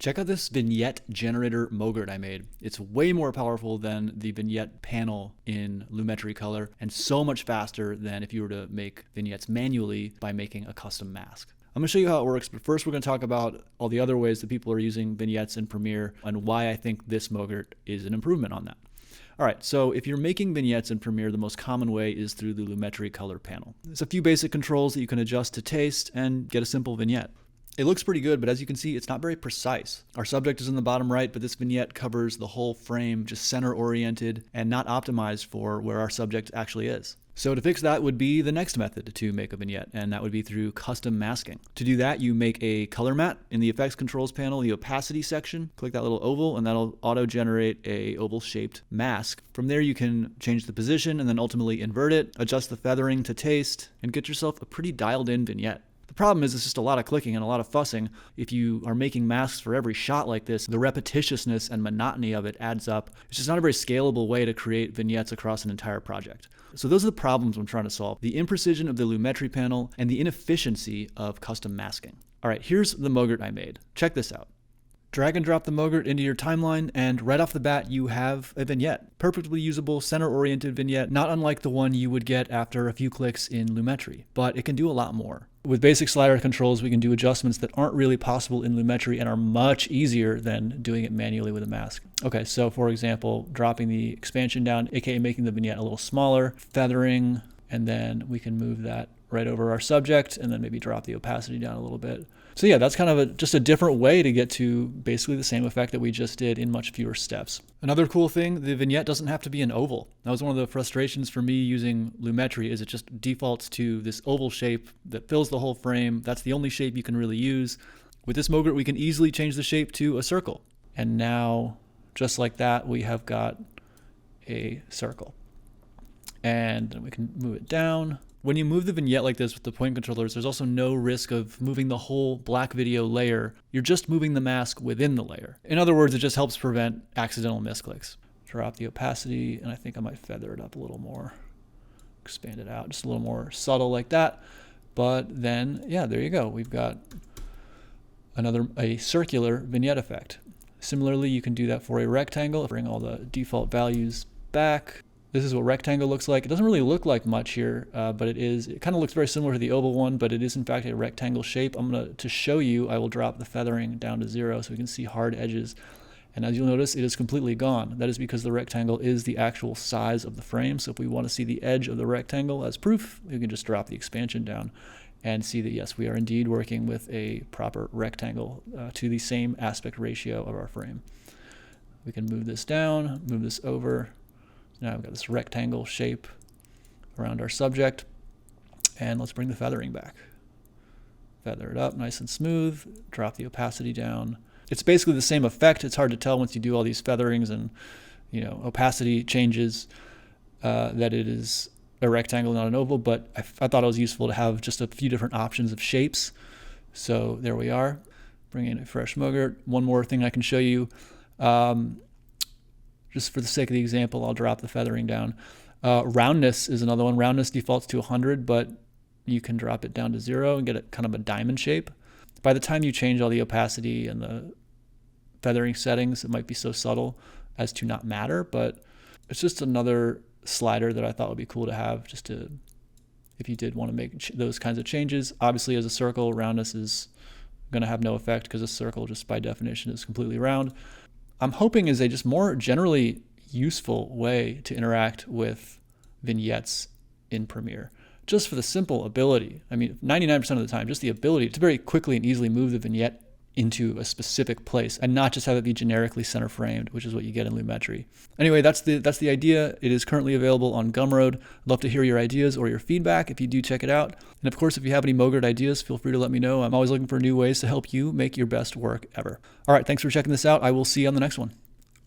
Check out this vignette generator MOGRT I made. It's way more powerful than the vignette panel in Lumetri Color and so much faster than if you were to make vignettes manually by making a custom mask. I'm going to show you how it works, but first we're going to talk about all the other ways that people are using vignettes in Premiere and why I think this MOGRT is an improvement on that. All right, so if you're making vignettes in Premiere, the most common way is through the Lumetri Color panel. There's a few basic controls that you can adjust to taste and get a simple vignette. It looks pretty good, but as you can see, it's not very precise. Our subject is in the bottom right, but this vignette covers the whole frame, just center oriented and not optimized for where our subject actually is. So to fix that would be the next method to make a vignette, and that would be through custom masking. To do that, you make a color matte. In the effects controls panel, the opacity section, click that little oval and that'll auto-generate a oval-shaped mask. From there you can change the position and then ultimately invert it, adjust the feathering to taste, and get yourself a pretty dialed-in vignette. The problem is it's just a lot of clicking and a lot of fussing. If you are making masks for every shot like this, the repetitiousness and monotony of it adds up. It's just not a very scalable way to create vignettes across an entire project. So those are the problems I'm trying to solve: the imprecision of the Lumetri panel and the inefficiency of custom masking. All right, here's the MOGRT I made. Check this out. Drag and drop the MOGRT into your timeline, and right off the bat, you have a vignette. Perfectly usable, center-oriented vignette, not unlike the one you would get after a few clicks in Lumetri, but it can do a lot more. With basic slider controls, we can do adjustments that aren't really possible in Lumetri and are much easier than doing it manually with a mask. Okay, so for example, dropping the expansion down, aka making the vignette a little smaller, feathering, and then we can move that right over our subject, and then maybe drop the opacity down a little bit. So yeah, that's kind of just a different way to get to basically the same effect that we just did in much fewer steps. Another cool thing, the vignette doesn't have to be an oval. That was one of the frustrations for me using Lumetri, is it just defaults to this oval shape that fills the whole frame. That's the only shape you can really use. With this MOGRT, we can easily change the shape to a circle. And now, just like that, we have got a circle. And then we can move it down. When you move the vignette like this with the point controllers, there's also no risk of moving the whole black video layer. You're just moving the mask within the layer. In other words, it just helps prevent accidental misclicks. Drop the opacity, and I think I might feather it up a little more. Expand it out, just a little more subtle like that. But then, yeah, there you go. We've got a circular vignette effect. Similarly, you can do that for a rectangle. Bring all the default values back. This is what rectangle looks like. It doesn't really look like much here, but it kind of looks very similar to the oval one, but it is in fact a rectangle shape. To show you, I will drop the feathering down to 0 so we can see hard edges. And as you'll notice, it is completely gone. That is because the rectangle is the actual size of the frame. So if we want to see the edge of the rectangle as proof, we can just drop the expansion down and see that yes, we are indeed working with a proper rectangle to the same aspect ratio of our frame. We can move this down, move this over. Now we've got this rectangle shape around our subject, and let's bring the feathering back. Feather it up nice and smooth, drop the opacity down. It's basically the same effect. It's hard to tell once you do all these featherings and opacity changes that it is a rectangle, not an oval, but I thought it was useful to have just a few different options of shapes. So there we are. Bring in a fresh MOGRT. One more thing I can show you. Just for the sake of the example, I'll drop the feathering down. Roundness is another one. Roundness defaults to 100, but you can drop it down to 0 and get it kind of a diamond shape. By the time you change all the opacity and the feathering settings, it might be so subtle as to not matter, but it's just another slider that I thought would be cool to have, just to, if you did want to make those kinds of changes. Obviously, as a circle, roundness is going to have no effect because a circle just by definition is completely round. I'm hoping is a just more generally useful way to interact with vignettes in Premiere, just for the simple ability. I mean, 99% of the time, just the ability to very quickly and easily move the vignette into a specific place and not just have it be generically center framed, which is what you get in Lumetri. Anyway, that's the idea. It is currently available on Gumroad. I'd love to hear your ideas or your feedback if you do check it out. And of course, if you have any MOGRT ideas, feel free to let me know. I'm always looking for new ways to help you make your best work ever. All right, thanks for checking this out. I will see you on the next one.